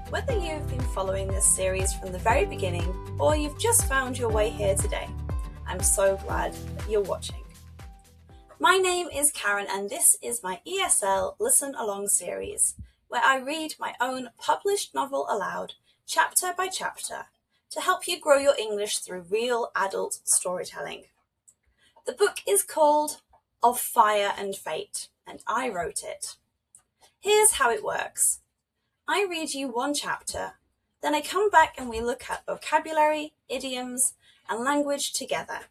Whether you've been following this series from the very beginning or you've just found your way here today, I'm so glad that you're watching. My name is Karen and this is my ESL Listen-Along Series, where I read my own published novel aloud, chapter by chapter, to help you grow your English through real adult storytelling. The book is called Of Fire and Fate, and I wrote it. Here's how it works. I read you one chapter, then I come back and we look at vocabulary, idioms, and language together.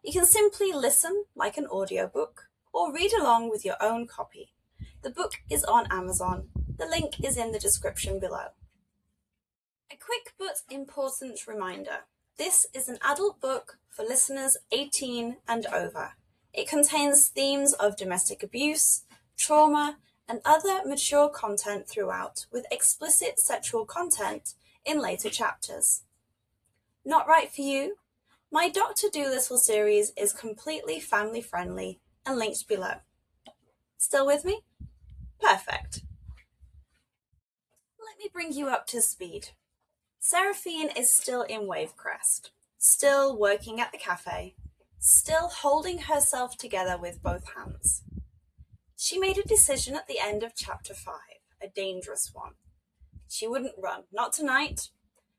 You can simply listen like an audiobook or read along with your own copy. The book is on Amazon. The link is in the description below. A quick but important reminder. This is an adult book for listeners 18 and over. It contains themes of domestic abuse, trauma, and other mature content throughout, with explicit sexual content in later chapters. Not right for you? My Dr. Dolittle series is completely family-friendly and linked below. Still with me? Perfect. Let me bring you up to speed. Seraphine is still in Wavecrest, still working at the cafe, still holding herself together with both hands. She made a decision at the end of chapter 5, a dangerous one. She wouldn't run, not tonight.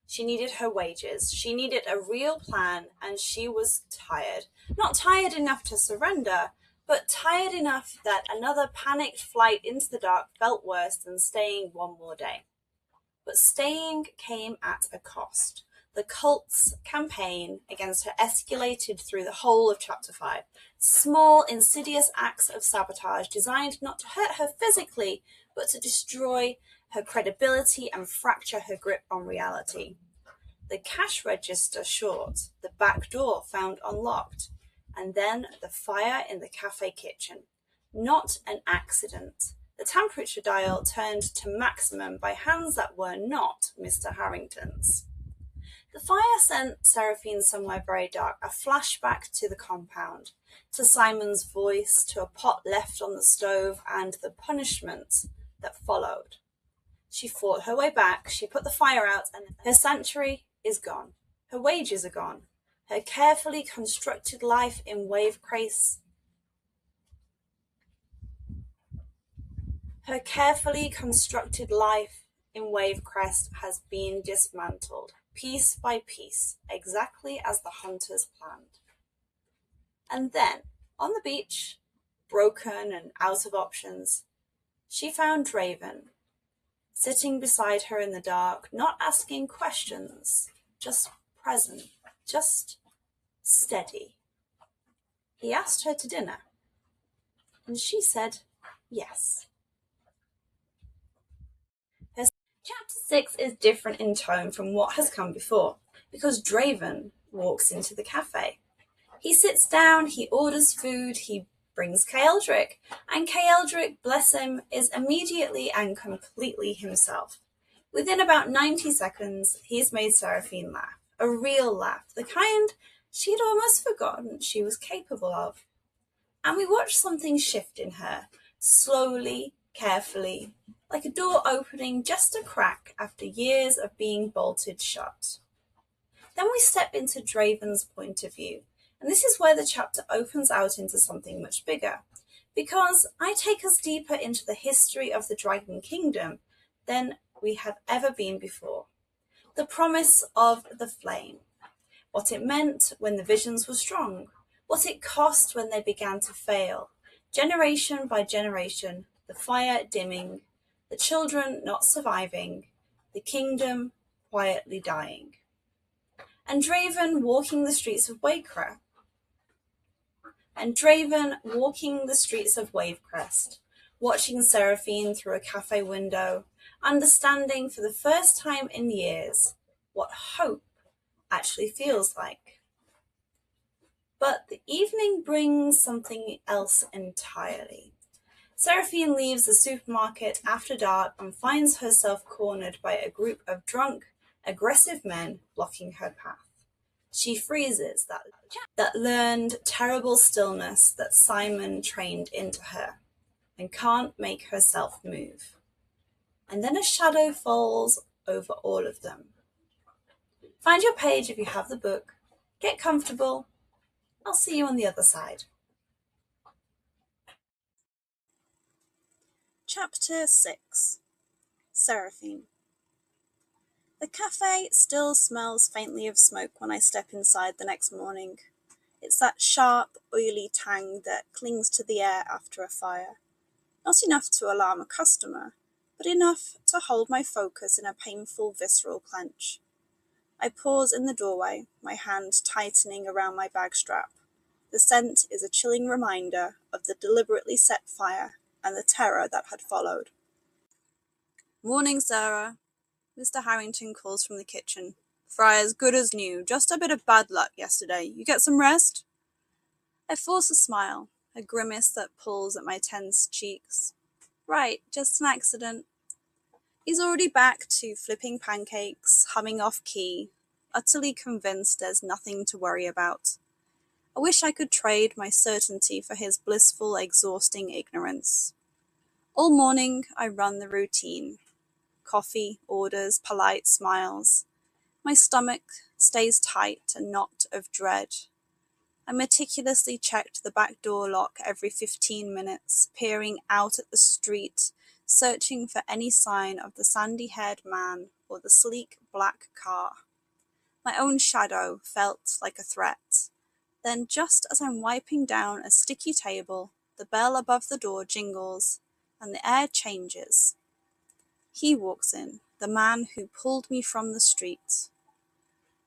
She needed her wages, she needed a real plan, and she was tired. Not tired enough to surrender, but tired enough that another panicked flight into the dark felt worse than staying one more day. But staying came at a cost. The cult's campaign against her escalated through the whole of chapter 5. Small, insidious acts of sabotage designed not to hurt her physically, but to destroy her credibility and fracture her grip on reality. The cash register short, the back door found unlocked, and then the fire in the cafe kitchen. Not an accident. The temperature dial turned to maximum by hands that were not Mr. Harrington's. The fire sent Seraphine somewhere very dark, a flashback to the compound, to Simon's voice, to a pot left on the stove, and the punishment that followed. She fought her way back, she put the fire out, and her sanctuary is gone. Her wages are gone. Her carefully constructed life in Wavecrest has been dismantled, piece by piece, exactly as the hunters planned. And then, on the beach, broken and out of options, she found Draven, sitting beside her in the dark, not asking questions, just present, just steady. He asked her to dinner, and she said yes. Chapter 6 is different in tone from what has come before, because Draven walks into the cafe. He sits down, he orders food, he brings Kaeldrick, and Kaeldrick, bless him, is immediately and completely himself. Within about 90 seconds, he's made Seraphine laugh, a real laugh, the kind she'd almost forgotten she was capable of. And we watch something shift in her, slowly, carefully, like a door opening just a crack after years of being bolted shut. Then we step into Draven's point of view, and this is where the chapter opens out into something much bigger, because I take us deeper into the history of the Dragon Kingdom than we have ever been before. The promise of the flame, what it meant when the visions were strong, what it cost when they began to fail, generation by generation, the fire dimming, the children not surviving, the kingdom quietly dying. And Draven walking the streets of Wavecrest. Watching Seraphine through a cafe window, understanding for the first time in years what hope actually feels like. But the evening brings something else entirely. Seraphine leaves the supermarket after dark and finds herself cornered by a group of drunk, aggressive men blocking her path. She freezes that learned terrible stillness that Simon trained into her and can't make herself move. And then a shadow falls over all of them. Find your page if you have the book. Get comfortable. I'll see you on the other side. Chapter 6. Seraphine. The cafe still smells faintly of smoke when I step inside the next morning. It's that sharp, oily tang that clings to the air after a fire. Not enough to alarm a customer, but enough to hold my focus in a painful, visceral clench. I pause in the doorway, my hand tightening around my bag strap. The scent is a chilling reminder of the deliberately set fire and the terror that had followed. "Morning, Sarah," Mr. Harrington calls from the kitchen. "Fry as good as new, just a bit of bad luck yesterday. You get some rest?" I force a smile, a grimace that pulls at my tense cheeks. "Right, just an accident." He's already back to flipping pancakes, humming off key, utterly convinced there's nothing to worry about. I wish I could trade my certainty for his blissful, exhausting ignorance. All morning I run the routine. Coffee, orders, polite smiles. My stomach stays tight, a knot of dread. I meticulously checked the back door lock every 15 minutes, peering out at the street, searching for any sign of the sandy-haired man or the sleek black car. My own shadow felt like a threat. Then, just as I'm wiping down a sticky table, the bell above the door jingles, and the air changes. He walks in, the man who pulled me from the street.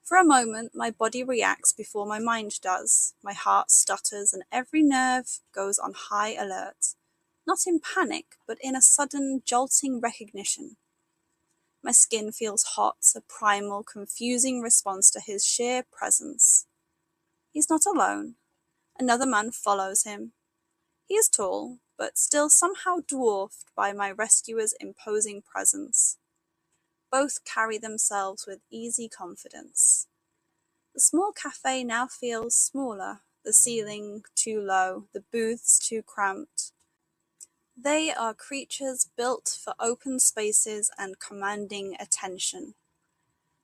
For a moment, my body reacts before my mind does. My heart stutters and every nerve goes on high alert. Not in panic, but in a sudden, jolting recognition. My skin feels hot, a primal, confusing response to his sheer presence. He's not alone. Another man follows him. He is tall, but still somehow dwarfed by my rescuer's imposing presence. Both carry themselves with easy confidence. The small cafe now feels smaller, the ceiling too low, the booths too cramped. They are creatures built for open spaces and commanding attention.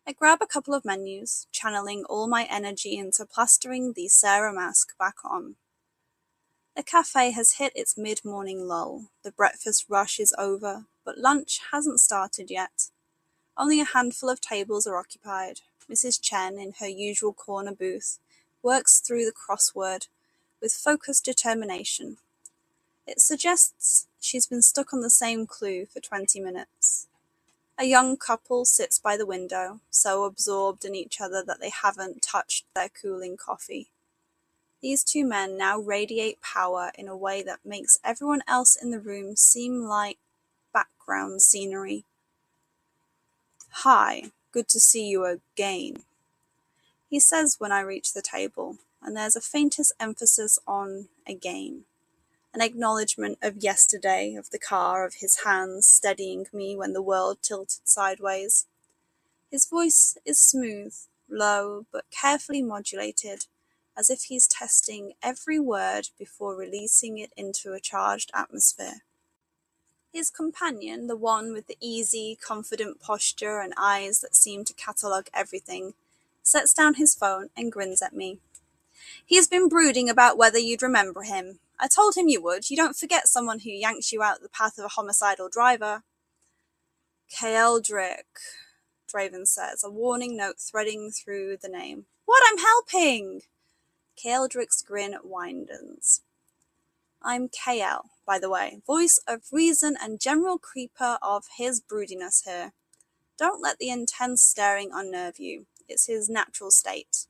I grab a couple of menus, channeling all my energy into plastering the Sarah mask back on. The cafe has hit its mid-morning lull. The breakfast rush is over, but lunch hasn't started yet. Only a handful of tables are occupied. Mrs. Chen, in her usual corner booth, works through the crossword with focused determination. It suggests she's been stuck on the same clue for 20 minutes. A young couple sits by the window, so absorbed in each other that they haven't touched their cooling coffee. These two men now radiate power in a way that makes everyone else in the room seem like background scenery. "Hi, good to see you again," he says when I reach the table, and there's a faintest emphasis on again. An acknowledgement of yesterday, of the car, of his hands steadying me when the world tilted sideways. His voice is smooth, low, but carefully modulated, as if he's testing every word before releasing it into a charged atmosphere. His companion, the one with the easy, confident posture and eyes that seem to catalogue everything, sets down his phone and grins at me. "He's been brooding about whether you'd remember him. I told him you would. You don't forget someone who yanks you out the path of a homicidal driver." "Keeldrick," Draven says, a warning note threading through the name. "What, I'm helping!" Keeldrick's grin widens. "I'm KL, by the way, voice of reason and general creeper of his broodiness here. Don't let the intense staring unnerve you. It's his natural state."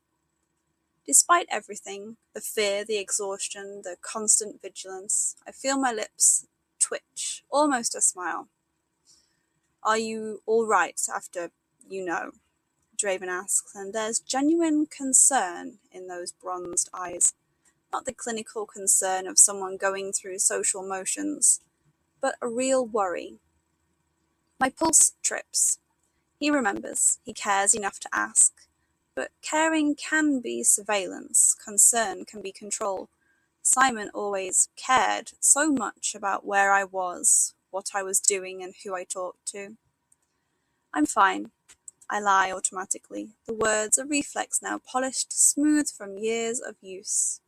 Despite everything, the fear, the exhaustion, the constant vigilance, I feel my lips twitch, almost a smile. "Are you all right after, Draven asks, and there's genuine concern in those bronzed eyes. Not the clinical concern of someone going through social motions, but a real worry. My pulse trips. He remembers. He cares enough to ask. But caring can be surveillance. Concern can be control. Simon always cared so much about where I was, what I was doing, and who I talked to. I'm fine. I lie automatically, the words a reflex now polished smooth from years of use.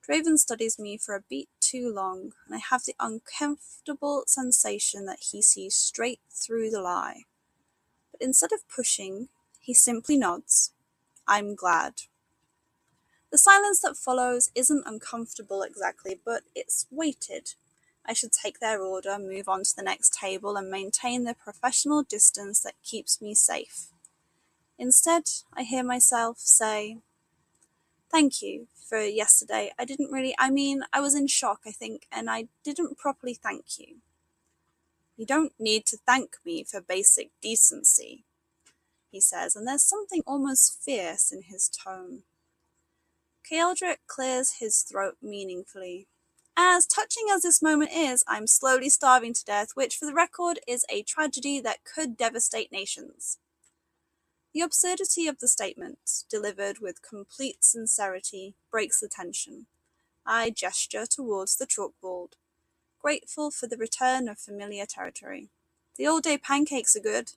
Draven studies me for a beat too long, and I have the uncomfortable sensation that he sees straight through the lie. But instead of pushing, he simply nods. I'm glad. The silence that follows isn't uncomfortable exactly, but it's weighted. I should take their order, move on to the next table, and maintain the professional distance that keeps me safe. Instead, I hear myself say, "Thank you for yesterday. I was in shock, I think, and I didn't properly thank you." "You don't need to thank me for basic decency," he says, and there's something almost fierce in his tone. Keeldrick clears his throat meaningfully. "As touching as this moment is, I'm slowly starving to death, which, for the record, is a tragedy that could devastate nations." The absurdity of the statement, delivered with complete sincerity, breaks the tension. I gesture towards the chalkboard, grateful for the return of familiar territory. The all-day pancakes are good,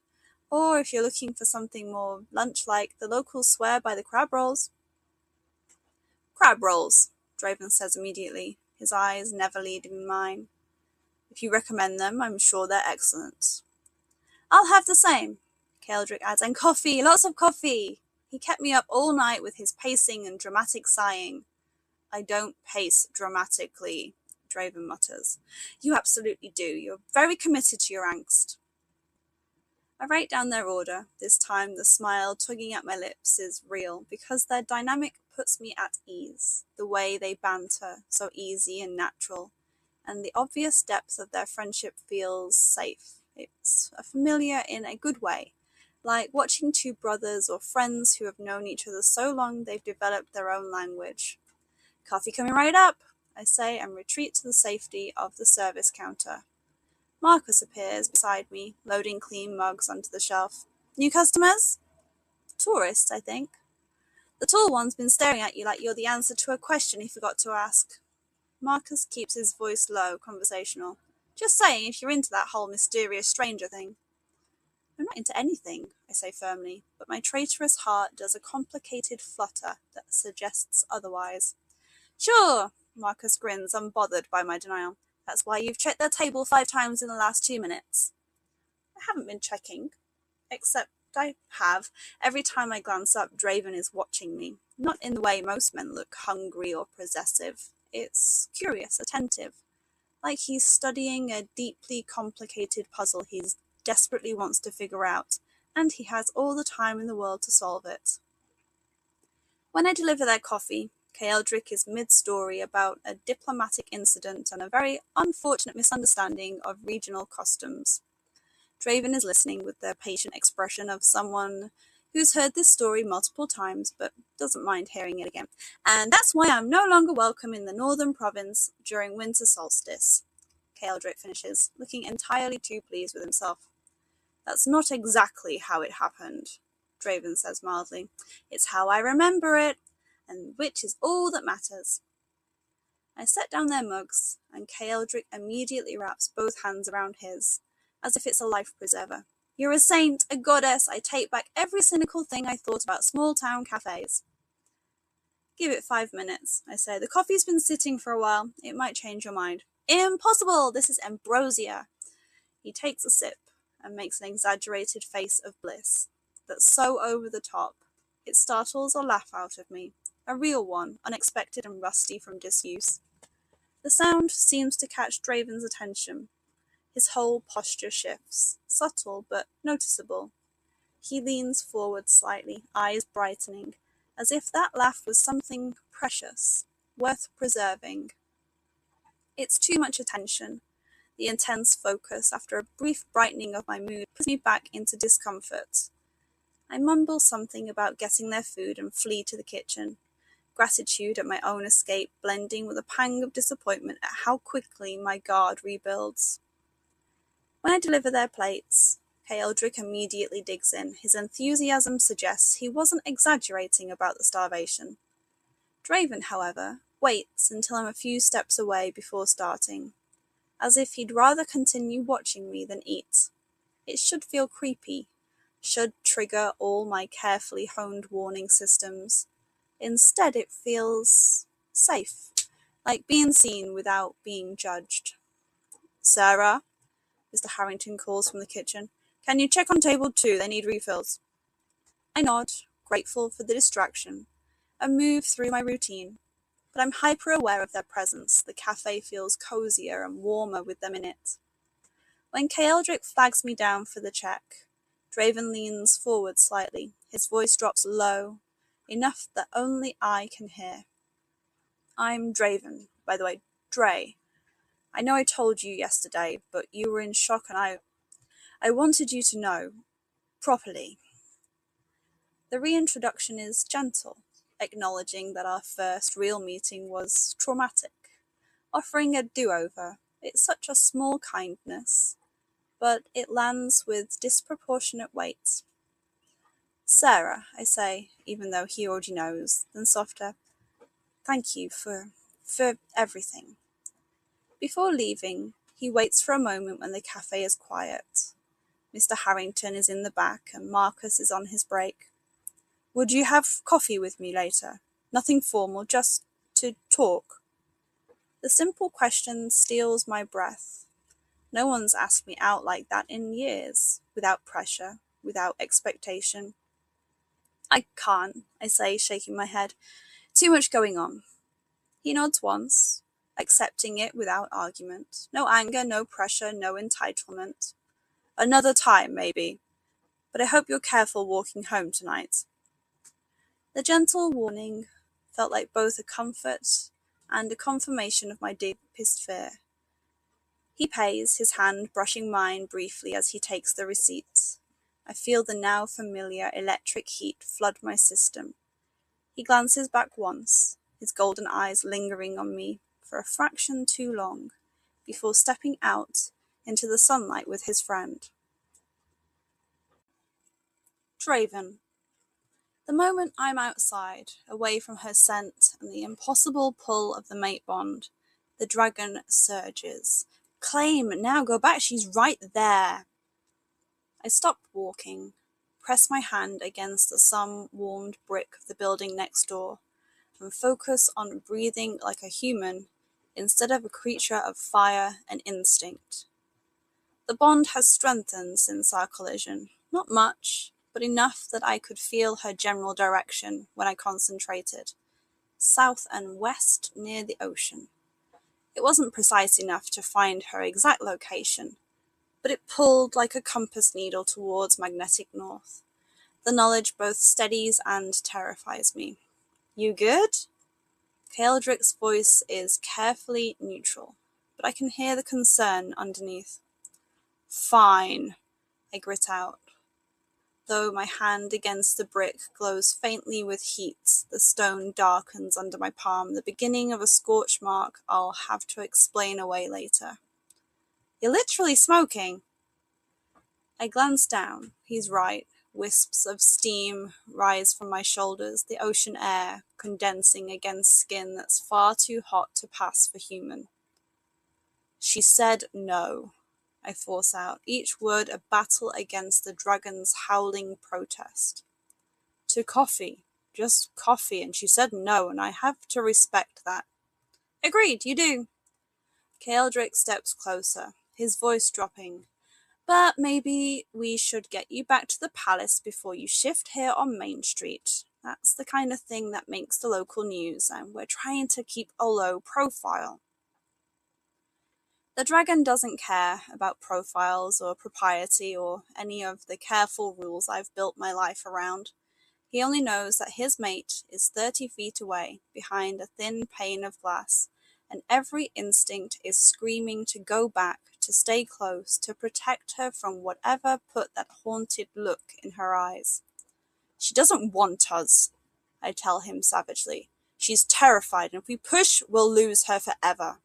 or if you're looking for something more lunch-like, the locals swear by the crab rolls. "Crab rolls," Draven says immediately, his eyes never leaving mine. "If you recommend them, I'm sure they're excellent." "I'll have the same," Keeldrick adds, "and coffee, lots of coffee." He kept me up all night with his pacing and dramatic sighing. "I don't pace dramatically," Draven mutters. "You absolutely do. You're very committed to your angst." I write down their order. This time the smile tugging at my lips is real, because their dynamic puts me at ease. The way they banter, so easy and natural, and the obvious depth of their friendship feels safe. It's familiar in a good way, like watching two brothers or friends who have known each other so long they've developed their own language. "Coffee coming right up," I say, and retreat to the safety of the service counter. Marcus appears beside me, loading clean mugs onto the shelf. "New customers?" "Tourists, I think." "The tall one's been staring at you like you're the answer to a question he forgot to ask." Marcus keeps his voice low, conversational. "Just saying if you're into that whole mysterious stranger thing." "I'm not into anything," I say firmly, but my traitorous heart does a complicated flutter that suggests otherwise. "Sure," Marcus grins, unbothered by my denial. "That's why you've checked their table 5 times in the last 2 minutes." I haven't been checking, except I have. Every time I glance up, Draven is watching me, not in the way most men look, hungry or possessive. It's curious, attentive, like he's studying a deeply complicated puzzle he desperately wants to figure out, and he has all the time in the world to solve it. When I deliver their coffee, Keeldrick is mid-story about a diplomatic incident and a very unfortunate misunderstanding of regional customs. Draven is listening with the patient expression of someone who's heard this story multiple times but doesn't mind hearing it again. "And that's why I'm no longer welcome in the northern province during winter solstice," Keeldrick finishes, looking entirely too pleased with himself. "That's not exactly how it happened," Draven says mildly. "It's how I remember it, and which is all that matters." I set down their mugs, and Keeldrick immediately wraps both hands around his, as if it's a life preserver. "You're a saint, a goddess. I take back every cynical thing I thought about small-town cafes." "Give it 5 minutes," I say. "The coffee's been sitting for a while. It might change your mind." "Impossible! This is ambrosia." He takes a sip and makes an exaggerated face of bliss that's so over the top it startles a laugh out of me, a real one, unexpected and rusty from disuse. The sound seems to catch Draven's attention. His whole posture shifts, subtle but noticeable. He leans forward slightly, eyes brightening, as if that laugh was something precious, worth preserving. It's too much attention. The intense focus, after a brief brightening of my mood, puts me back into discomfort. I mumble something about getting their food and flee to the kitchen, gratitude at my own escape blending with a pang of disappointment at how quickly my guard rebuilds. When I deliver their plates, Keeldrick immediately digs in. His enthusiasm suggests he wasn't exaggerating about the starvation. Draven, however, waits until I'm a few steps away before starting, as if he'd rather continue watching me than eat. It should feel creepy, should trigger all my carefully honed warning systems. Instead, it feels safe, like being seen without being judged. Sarah, Mr. Harrington calls from the kitchen. Can you check on table 2? They need refills. I nod, grateful for the distraction, and move through my routine. But I'm hyper-aware of their presence. The cafe feels cozier and warmer with them in it. When Keldrick flags me down for the check, Draven leans forward slightly. His voice drops low, enough that only I can hear. I'm Draven, by the way, Dre. I know I told you yesterday, but you were in shock and I wanted you to know, properly. The reintroduction is gentle, acknowledging that our first real meeting was traumatic, offering a do-over. It's such a small kindness, but it lands with disproportionate weight. Sarah, I say, even though he already knows, then softer. Thank you for everything. Before leaving, he waits for a moment when the cafe is quiet. Mr. Harrington is in the back and Marcus is on his break. Would you have coffee with me later? Nothing formal, just to talk. The simple question steals my breath. No one's asked me out like that in years, without pressure, without expectation. I can't, I say, shaking my head. Too much going on. He nods once, accepting it without argument. No anger, no pressure, no entitlement. Another time, maybe. But I hope you're careful walking home tonight. The gentle warning felt like both a comfort and a confirmation of my deepest fear. He pays, his hand brushing mine briefly as he takes the receipt. I feel the now familiar electric heat flood my system. He glances back once, his golden eyes lingering on me for a fraction too long, before stepping out into the sunlight with his friend. Draven. The moment I'm outside, away from her scent and the impossible pull of the mate bond, the dragon surges. Claim, now go back, she's right there. I stop walking, press my hand against the sun-warmed brick of the building next door, and focus on breathing like a human instead of a creature of fire and instinct. The bond has strengthened since our collision. Not much, but enough that I could feel her general direction when I concentrated. South and west near the ocean. It wasn't precise enough to find her exact location, but it pulled like a compass needle towards magnetic north. The knowledge both steadies and terrifies me. You good? Keldrick's voice is carefully neutral, but I can hear the concern underneath. Fine, I grit out. Though my hand against the brick glows faintly with heat, the stone darkens under my palm, the beginning of a scorch mark I'll have to explain away later. You're literally smoking. I glance down. He's right. Wisps of steam rise from my shoulders, the ocean air condensing against skin that's far too hot to pass for human. She said no. I force out, each word a battle against the dragon's howling protest. To coffee, just coffee, and she said no, and I have to respect that. Agreed, you do. Keldrick steps closer, his voice dropping. But maybe we should get you back to the palace before you shift here on Main Street. That's the kind of thing that makes the local news, and we're trying to keep a low profile. The dragon doesn't care about profiles or propriety or any of the careful rules I've built my life around. He only knows that his mate is 30 feet away, behind a thin pane of glass, and every instinct is screaming to go back, to stay close, to protect her from whatever put that haunted look in her eyes. She doesn't want us, I tell him savagely. She's terrified, and if we push, we'll lose her forever.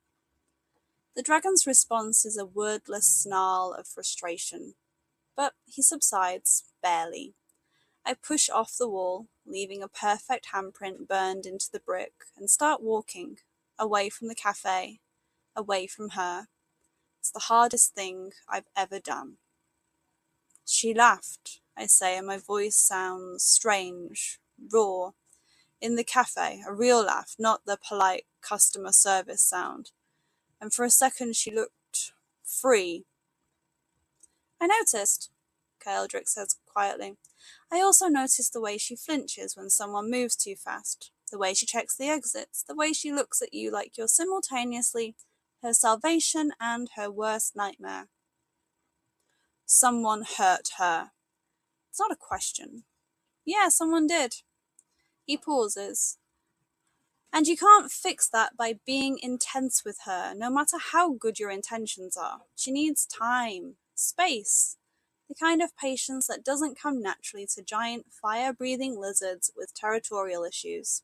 The dragon's response is a wordless snarl of frustration, but he subsides, barely. I push off the wall, leaving a perfect handprint burned into the brick, and start walking, away from the cafe, away from her. It's the hardest thing I've ever done. She laughed, I say, and my voice sounds strange, raw. In the cafe, a real laugh, not the polite customer service sound. And for a second she looked free. I noticed, Keldrick says quietly. I also noticed the way she flinches when someone moves too fast, the way she checks the exits, the way she looks at you like you're simultaneously her salvation and her worst nightmare. Someone hurt her. It's not a question. Yeah, someone did. He pauses. And you can't fix that by being intense with her, no matter how good your intentions are. She needs time, space, the kind of patience that doesn't come naturally to giant fire-breathing lizards with territorial issues.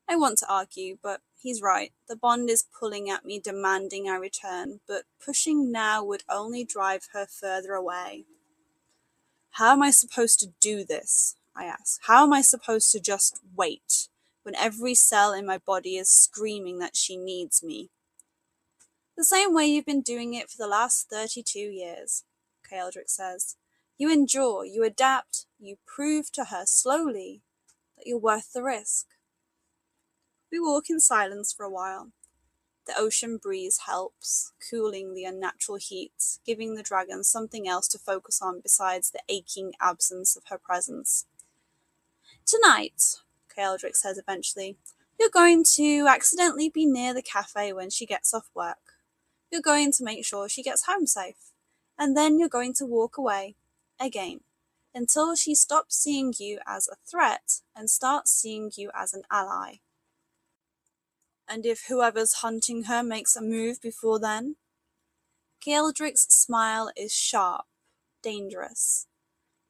I want to argue, but he's right. The bond is pulling at me, demanding I return, but pushing now would only drive her further away. How am I supposed to do this? I ask. How am I supposed to just wait when every cell in my body is screaming that she needs me? The same way you've been doing it for the last 32 years, Keldrick says. You endure, you adapt, you prove to her slowly that you're worth the risk. We walk in silence for a while. The ocean breeze helps, cooling the unnatural heat, giving the dragon something else to focus on besides the aching absence of her presence. Tonight, Keldrick says eventually, you're going to accidentally be near the cafe when she gets off work. You're going to make sure she gets home safe. And then you're going to walk away, again, until she stops seeing you as a threat and starts seeing you as an ally. And if whoever's hunting her makes a move before then? Keldrick's smile is sharp, dangerous.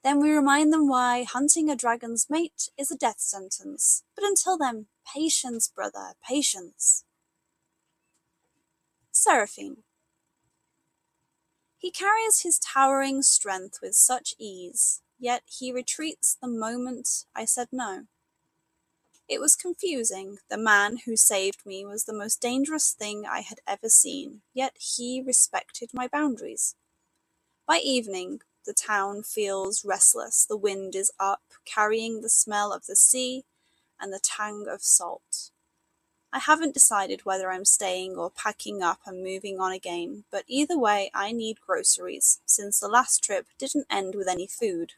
Then we remind them why hunting a dragon's mate is a death sentence. But until then, patience, brother, patience. Seraphine. He carries his towering strength with such ease, yet he retreats the moment I said no. It was confusing. The man who saved me was the most dangerous thing I had ever seen, yet he respected my boundaries. By evening, the town feels restless. The wind is up, carrying the smell of the sea and the tang of salt. I haven't decided whether I'm staying or packing up and moving on again, but either way I need groceries, since the last trip didn't end with any food.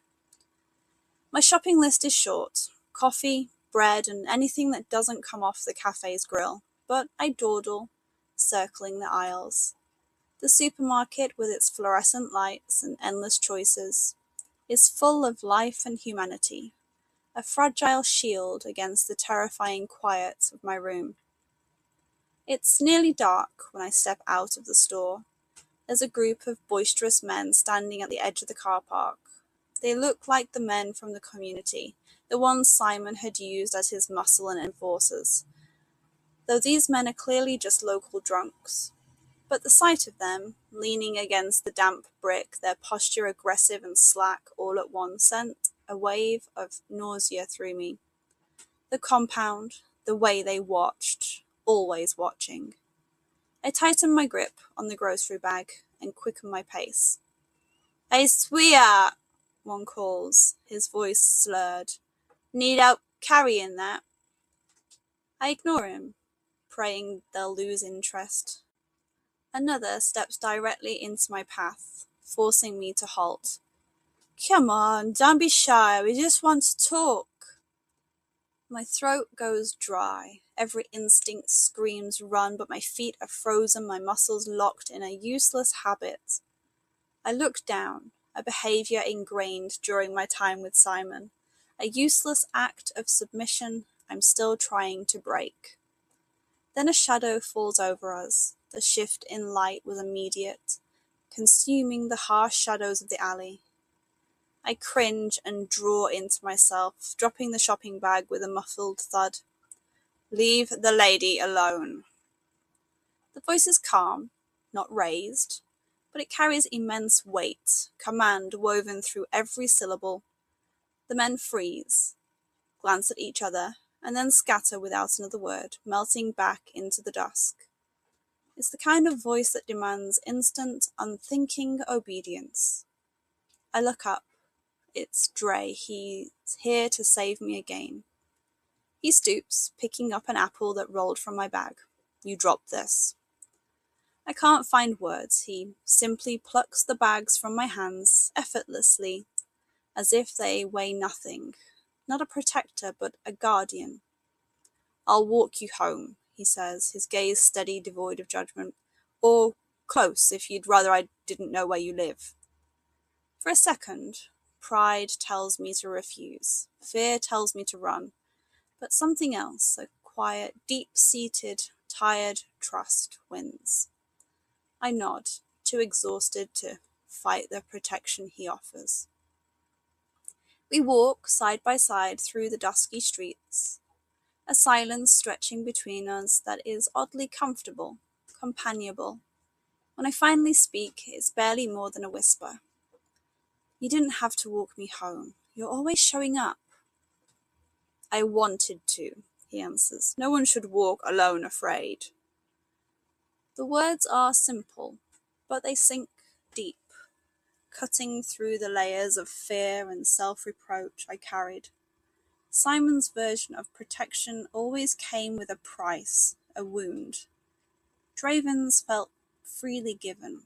My shopping list is short: coffee, bread, and anything that doesn't come off the cafe's grill, but I dawdle, circling the aisles. The supermarket, with its fluorescent lights and endless choices, is full of life and humanity, a fragile shield against the terrifying quiet of my room. It's nearly dark when I step out of the store. There's a group of boisterous men standing at the edge of the car park. They look like the men from the community, the ones Simon had used as his muscle and enforcers, though these men are clearly just local drunks. But the sight of them, leaning against the damp brick, their posture aggressive and slack all at once, sent a wave of nausea through me. The compound, the way they watched, always watching. I tighten my grip on the grocery bag and quicken my pace. "Hey, sweetheart," one calls, his voice slurred. "Need help carrying that?" I ignore him, praying they'll lose interest. Another steps directly into my path, forcing me to halt. "Come on, don't be shy, we just want to talk." My throat goes dry. Every instinct screams run, but my feet are frozen, my muscles locked in a useless habit. I look down, a behavior ingrained during my time with Simon, a useless act of submission I'm still trying to break. Then a shadow falls over us. The shift in light was immediate, consuming the harsh shadows of the alley. I cringe and draw into myself, dropping the shopping bag with a muffled thud. "Leave the lady alone." The voice is calm, not raised, but it carries immense weight, command woven through every syllable. The men freeze, glance at each other, and then scatter without another word, melting back into the dusk. It's the kind of voice that demands instant, unthinking obedience. I look up. It's Dre. He's here to save me again. He stoops, picking up an apple that rolled from my bag. You dropped this. I can't find words. He simply plucks the bags from my hands, effortlessly, as if they weigh nothing. Not a protector, but a guardian. I'll walk you home, he says, his gaze steady, devoid of judgment. Or close, if you'd rather I didn't know where you live. For a second, pride tells me to refuse. Fear tells me to run. But something else, a quiet, deep-seated, tired trust wins. I nod, too exhausted to fight the protection he offers. We walk side by side through the dusky streets, a silence stretching between us that is oddly comfortable, companionable. When I finally speak, it's barely more than a whisper. You didn't have to walk me home. You're always showing up. I wanted to, he answers. No one should walk alone afraid. The words are simple, but they sink deep, cutting through the layers of fear and self-reproach I carried. Simon's version of protection always came with a price, a wound. Draven's felt freely given.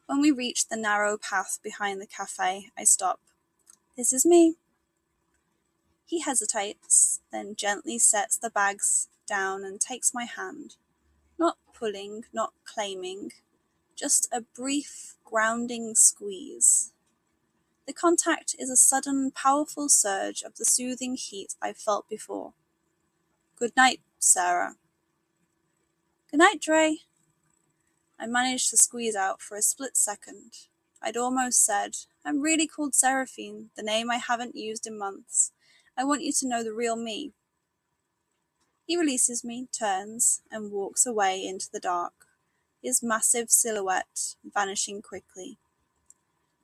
When we reach the narrow path behind the cafe, I stop. This is me. He hesitates, then gently sets the bags down and takes my hand. Not pulling, not claiming, just a brief, grounding squeeze. The contact is a sudden, powerful surge of the soothing heat I've felt before. Good night, Sarah. Good night, Dre. I managed to squeeze out for a split second. I'd almost said, I'm really called Seraphine, the name I haven't used in months. I want you to know the real me. He releases me, turns, and walks away into the dark, his massive silhouette vanishing quickly.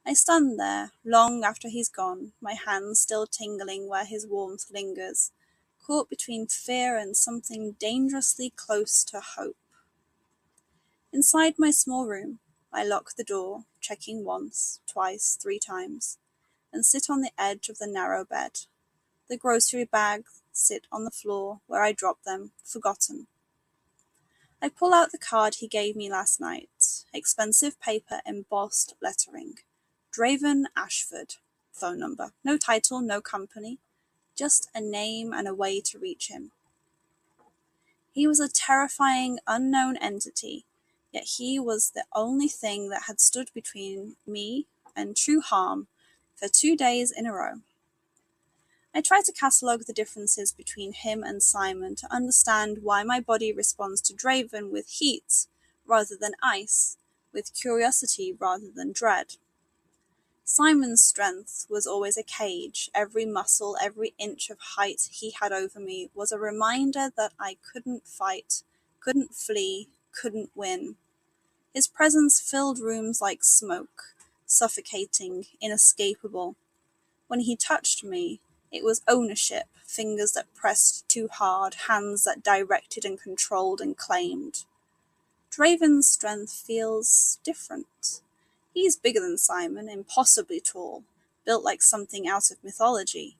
I stand there, long after he's gone, my hands still tingling where his warmth lingers, caught between fear and something dangerously close to hope. Inside my small room, I lock the door, checking once, twice, 3 times, and sit on the edge of the narrow bed. The grocery bags sit on the floor where I dropped them, forgotten. I pull out the card he gave me last night, expensive paper embossed lettering. Draven Ashford. Phone number. No title, no company. Just a name and a way to reach him. He was a terrifying, unknown entity, yet he was the only thing that had stood between me and true harm for 2 days in a row. I try to catalogue the differences between him and Simon to understand why my body responds to Draven with heat rather than ice, with curiosity rather than dread. Simon's strength was always a cage. Every muscle, every inch of height he had over me was a reminder that I couldn't fight, couldn't flee, couldn't win. His presence filled rooms like smoke, suffocating, inescapable. When he touched me, it was ownership, fingers that pressed too hard, hands that directed and controlled and claimed. Draven's strength feels different. He's bigger than Simon, impossibly tall, built like something out of mythology.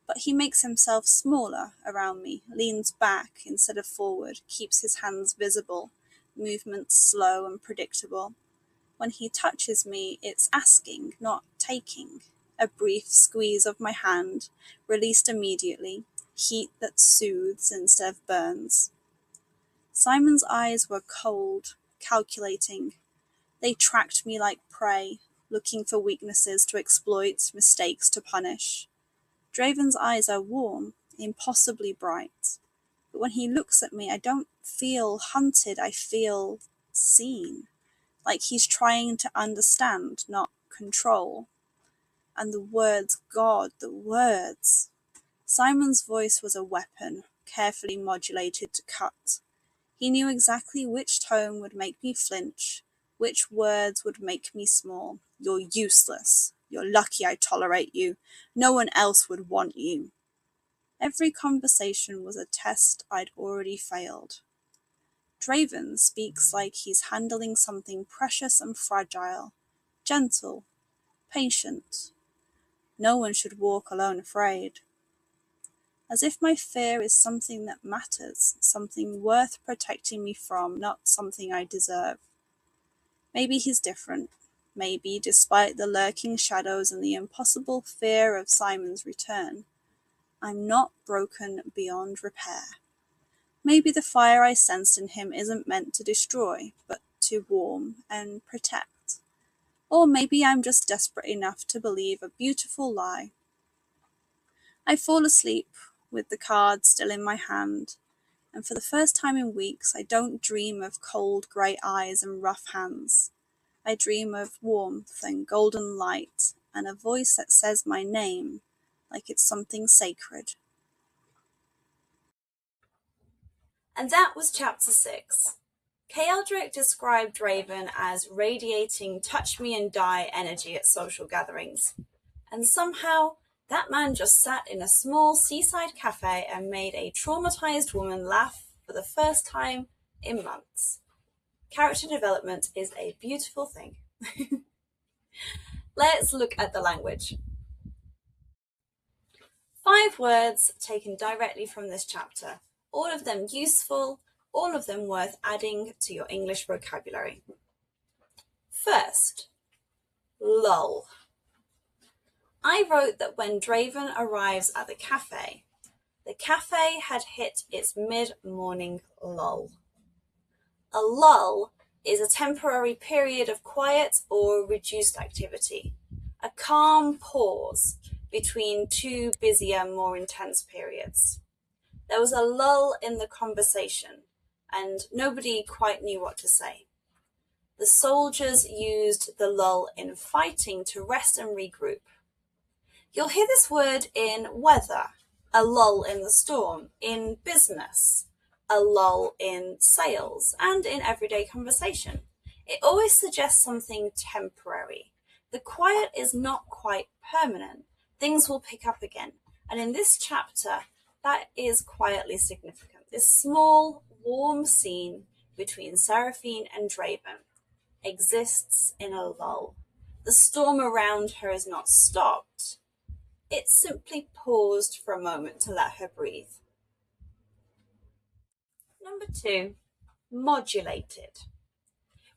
But he makes himself smaller around me, leans back instead of forward, keeps his hands visible, movements slow and predictable. When he touches me, it's asking, not taking. A brief squeeze of my hand, released immediately, heat that soothes instead of burns. Simon's eyes were cold, calculating. They tracked me like prey, looking for weaknesses to exploit, mistakes to punish. Draven's eyes are warm, impossibly bright. But when he looks at me, I don't feel hunted, I feel seen. Like he's trying to understand, not control. And the words, God, the words. Simon's voice was a weapon, carefully modulated to cut. He knew exactly which tone would make me flinch, which words would make me small. You're useless. You're lucky I tolerate you. No one else would want you. Every conversation was a test I'd already failed. Draven speaks like he's handling something precious and fragile, gentle, patient. No one should walk alone afraid. As if my fear is something that matters, something worth protecting me from, not something I deserve. Maybe he's different. Maybe, despite the lurking shadows and the impossible fear of Simon's return, I'm not broken beyond repair. Maybe the fire I sensed in him isn't meant to destroy, but to warm and protect. Or maybe I'm just desperate enough to believe a beautiful lie. I fall asleep with the card still in my hand, and for the first time in weeks I don't dream of cold grey eyes and rough hands. I dream of warmth and golden light and a voice that says my name like it's something sacred. And that was chapter 6. Kay Eldrick described Raven as radiating touch me and die energy at social gatherings. And somehow, that man just sat in a small seaside cafe and made a traumatized woman laugh for the first time in months. Character development is a beautiful thing. Let's look at the language. 5 words taken directly from this chapter, all of them useful, all of them worth adding to your English vocabulary. First, lull. I wrote that when Draven arrives at the cafe had hit its mid-morning lull. A lull is a temporary period of quiet or reduced activity, a calm pause between 2 busier, more intense periods. There was a lull in the conversation, and nobody quite knew what to say. The soldiers used the lull in fighting to rest and regroup. You'll hear this word in weather, a lull in the storm, in business, a lull in sales, and in everyday conversation. It always suggests something temporary. The quiet is not quite permanent. Things will pick up again. And in this chapter, that is quietly significant. This small, warm scene between Seraphine and Draven exists in a lull. The storm around her is not stopped. It simply paused for a moment to let her breathe. Number 2, modulated.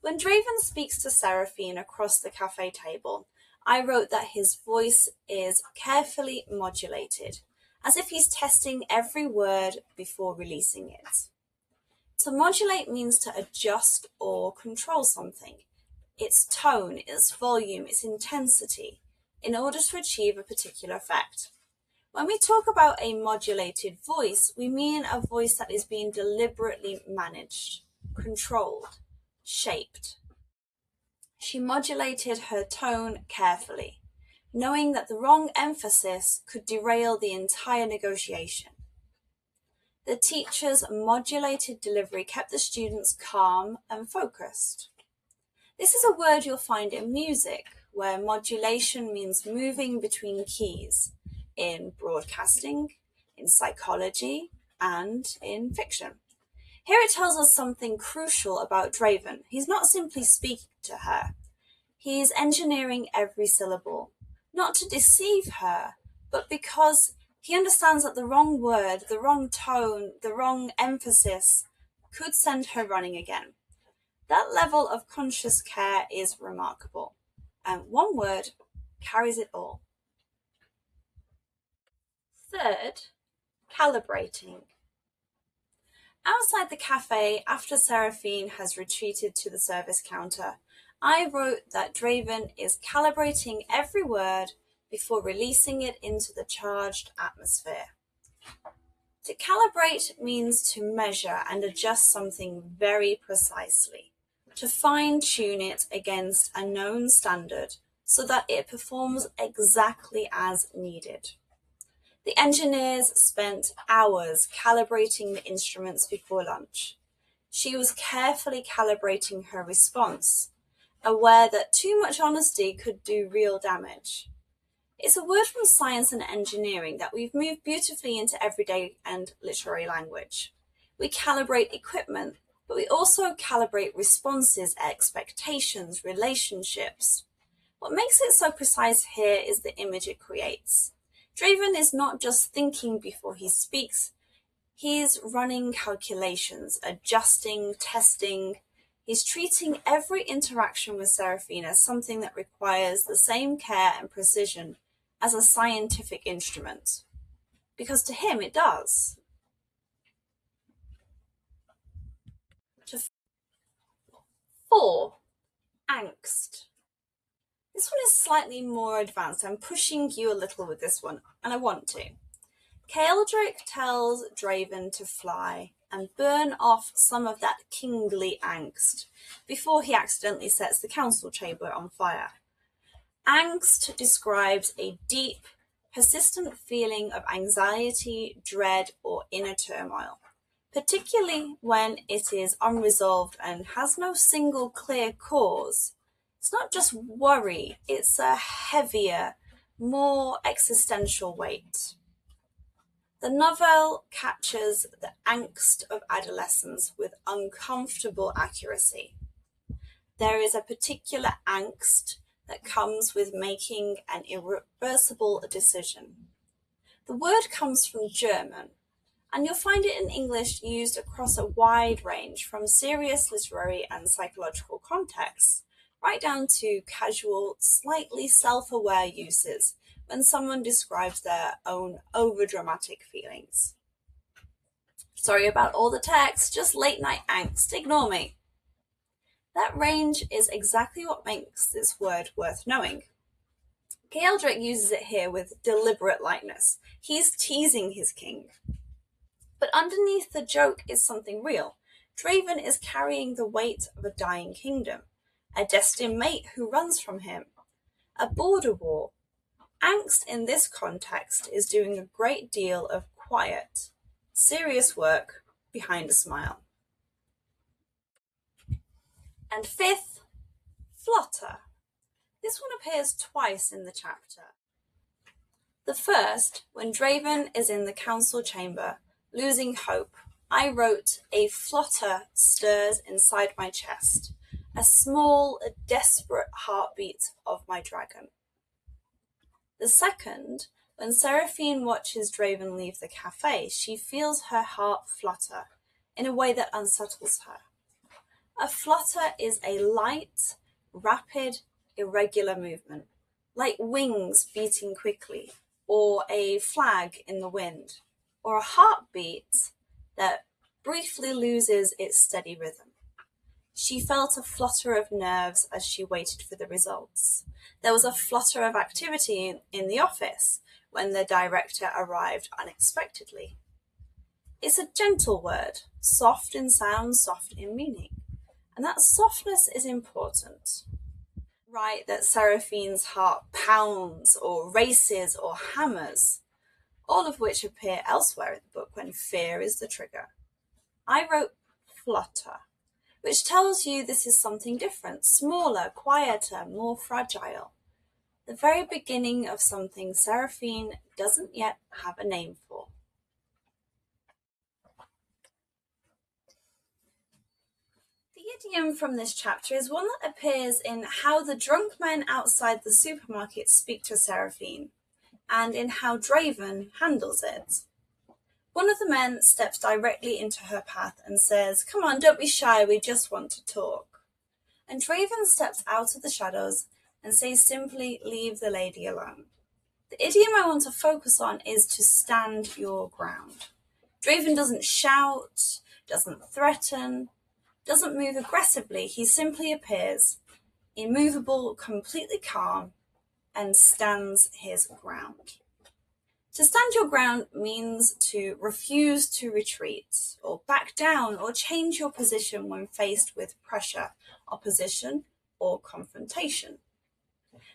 When Draven speaks to Seraphine across the cafe table, I wrote that his voice is carefully modulated, as if he's testing every word before releasing it. To modulate means to adjust or control something, its tone, its volume, its intensity, in order to achieve a particular effect. When we talk about a modulated voice, we mean a voice that is being deliberately managed, controlled, shaped. She modulated her tone carefully, knowing that the wrong emphasis could derail the entire negotiation. The teacher's modulated delivery kept the students calm and focused. This is a word you'll find in music, where modulation means moving between keys, in broadcasting, in psychology, and in fiction. Here it tells us something crucial about Draven. He's not simply speaking to her. He is engineering every syllable, not to deceive her, but because he understands that the wrong word, the wrong tone, the wrong emphasis could send her running again. That level of conscious care is remarkable, and one word carries it all. Third, calibrating. Outside the cafe, after Seraphine has retreated to the service counter, I wrote that Draven is calibrating every word before releasing it into the charged atmosphere. To calibrate means to measure and adjust something very precisely, to fine-tune it against a known standard so that it performs exactly as needed. The engineers spent hours calibrating the instruments before lunch. She was carefully calibrating her response, aware that too much honesty could do real damage. It's a word from science and engineering that we've moved beautifully into everyday and literary language. We calibrate equipment, but we also calibrate responses, expectations, relationships. What makes it so precise here is the image it creates. Draven is not just thinking before he speaks, he's running calculations, adjusting, testing. He's treating every interaction with Seraphine as something that requires the same care and precision as a scientific instrument. Because to him it does. 4. Angst. This one is slightly more advanced. I'm pushing you a little with this one, and I want to. Kaeldrick tells Draven to fly and burn off some of that kingly angst before he accidentally sets the council chamber on fire. Angst describes a deep, persistent feeling of anxiety, dread, or inner turmoil, particularly when it is unresolved and has no single clear cause. It's not just worry, it's a heavier, more existential weight. The novel captures the angst of adolescence with uncomfortable accuracy. There is a particular angst that comes with making an irreversible decision. The word comes from German, and you'll find it in English used across a wide range from serious literary and psychological contexts, right down to casual, slightly self-aware uses when someone describes their own overdramatic feelings. Sorry about all the text, just late night angst, ignore me. That range is exactly what makes this word worth knowing. Kaeldrick uses it here with deliberate lightness. He's teasing his king. But underneath the joke is something real. Draven is carrying the weight of a dying kingdom, a destined mate who runs from him, a border war. Angst in this context is doing a great deal of quiet, serious work behind a smile. And 5th, flutter. This one appears twice in the chapter. The first, when Draven is in the council chamber, losing hope, I wrote, "A flutter stirs inside my chest, a small, desperate heartbeat of my dragon." The second, when Seraphine watches Draven leave the cafe, she feels her heart flutter in a way that unsettles her. A flutter is a light, rapid, irregular movement, like wings beating quickly, or a flag in the wind, or a heartbeat that briefly loses its steady rhythm. She felt a flutter of nerves as she waited for the results. There was a flutter of activity in the office when the director arrived unexpectedly. It's a gentle word, soft in sound, soft in meaning. And that softness is important. Right, that Seraphine's heart pounds or races or hammers, all of which appear elsewhere in the book when fear is the trigger. I wrote flutter, which tells you this is something different, smaller, quieter, more fragile. The very beginning of something Seraphine doesn't yet have a name for. The idiom from this chapter is one that appears in how the drunk men outside the supermarket speak to Seraphine, and in how Draven handles it. One of the men steps directly into her path and says, "Come on, don't be shy, we just want to talk." And Draven steps out of the shadows and says simply, "Leave the lady alone." The idiom I want to focus on is to stand your ground. Draven doesn't shout, doesn't threaten, doesn't move aggressively. He simply appears, immovable, completely calm, and stands his ground. To stand your ground means to refuse to retreat, or back down, or change your position when faced with pressure, opposition, or confrontation.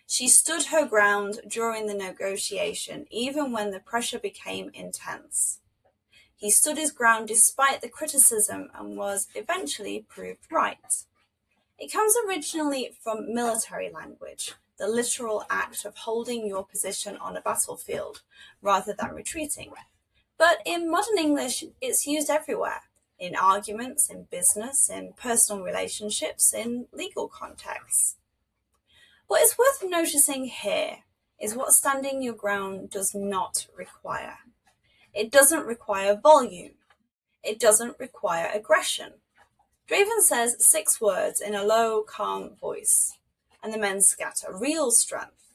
She stood her ground during the negotiation, even when the pressure became intense. He stood his ground despite the criticism and was eventually proved right. It comes originally from military language, the literal act of holding your position on a battlefield rather than retreating. But in modern English, it's used everywhere, in arguments, in business, in personal relationships, in legal contexts. What is worth noticing here is what standing your ground does not require. It doesn't require volume. It doesn't require aggression. Draven says 6 words in a low, calm voice, and the men scatter. Real strength.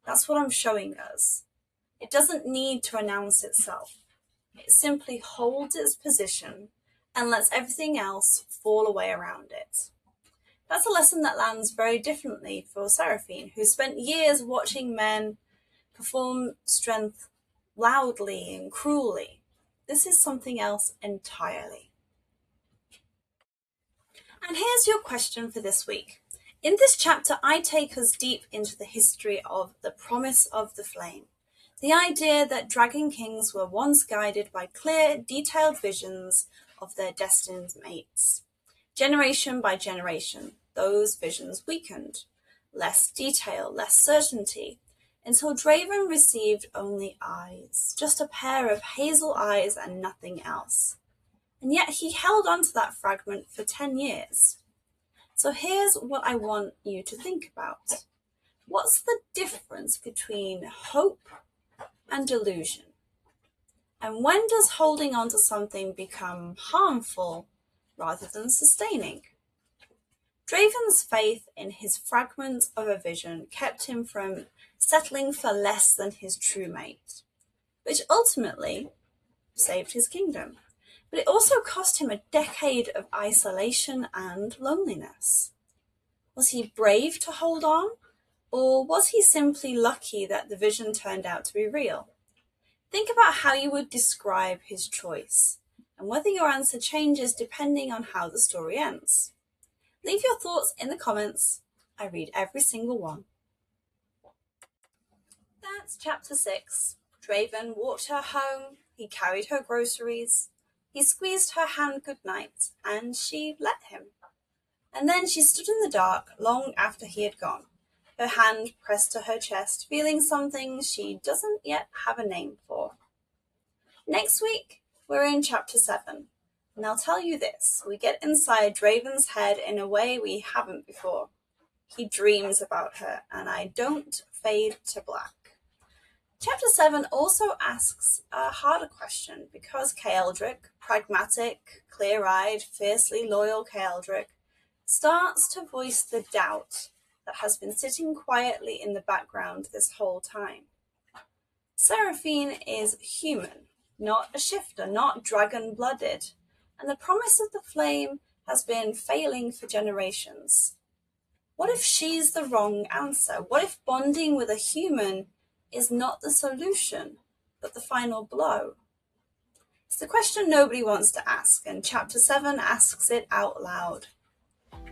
That's what I'm showing us. It doesn't need to announce itself. It simply holds its position and lets everything else fall away around it. That's a lesson that lands very differently for Seraphine, who spent years watching men perform strength loudly and cruelly. This is something else entirely. And here's your question for this week. In this chapter, I take us deep into the history of the promise of the flame. The idea that dragon kings were once guided by clear, detailed visions of their destined mates. Generation by generation, those visions weakened. Less detail, less certainty, until Draven received only eyes, just a pair of hazel eyes and nothing else. And yet he held on to that fragment for 10 years. So here's what I want you to think about. What's the difference between hope and delusion? And when does holding on to something become harmful rather than sustaining? Draven's faith in his fragment of a vision kept him from settling for less than his true mate, which ultimately saved his kingdom. But it also cost him a decade of isolation and loneliness. Was he brave to hold on, or was he simply lucky that the vision turned out to be real? Think about how you would describe his choice, and whether your answer changes depending on how the story ends. Leave your thoughts in the comments. I read every single one. That's chapter 6. Draven walked her home, he carried her groceries, he squeezed her hand goodnight, and she let him. And then she stood in the dark long after he had gone, her hand pressed to her chest, feeling something she doesn't yet have a name for. Next week, we're in chapter 7. And I'll tell you this, we get inside Draven's head in a way we haven't before. He dreams about her, and I don't fade to black. Chapter 7 also asks a harder question, because Kaeldrick, pragmatic, clear-eyed, fiercely loyal Kaeldrick, starts to voice the doubt that has been sitting quietly in the background this whole time. Seraphine is human, not a shifter, not dragon-blooded, and the promise of the flame has been failing for generations. What if she's the wrong answer? What if bonding with a human is not the solution, but the final blow? It's the question nobody wants to ask, and chapter 7 asks it out loud.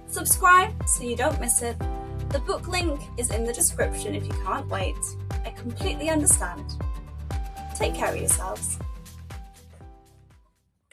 Subscribe so you don't miss it. The book link is in the description if you can't wait. I completely understand. Take care of yourselves.